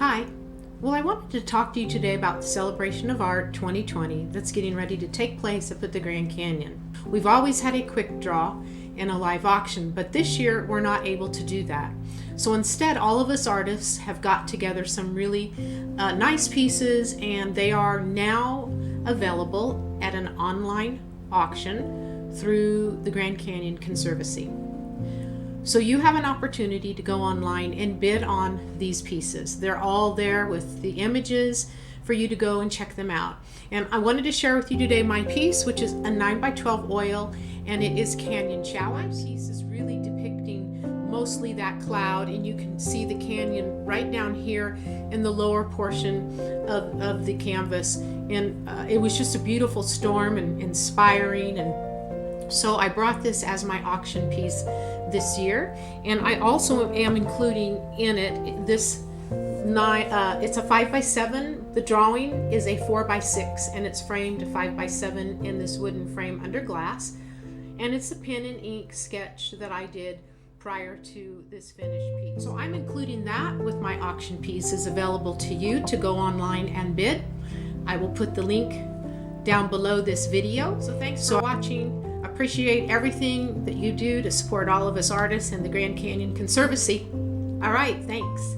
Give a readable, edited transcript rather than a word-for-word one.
Hi. Well, I wanted to talk to you today about the Celebration of Art 2020 that's getting ready to take place up at the Grand Canyon. We've always had a quick draw and a live auction, but this year we're not able to do that. So instead, all of us artists have got together some really nice pieces, and they are now available at an online auction through the Grand Canyon Conservancy. So you have an opportunity to go online and bid on these pieces. They're all there with the images for you to go and check them out. And I wanted to share with you today my piece, which is a 9x12 oil, and it is Canyon Showers. My piece is really depicting mostly that cloud, and you can see the canyon right down here in the lower portion of the canvas. And it was just a beautiful storm and inspiring, and so I brought this as my auction piece this year. And I also am including in it this it's a 5x7. The drawing is a 4x6, and it's framed 5x7 in this wooden frame under glass. And it's a pen and ink sketch that I did prior to this finished piece. So I'm including that with my auction piece is available to you to go online and bid. I will put the link down below this video. So thanks for watching. Appreciate everything that you do to support all of us artists in the Grand Canyon Conservancy. All right, thanks.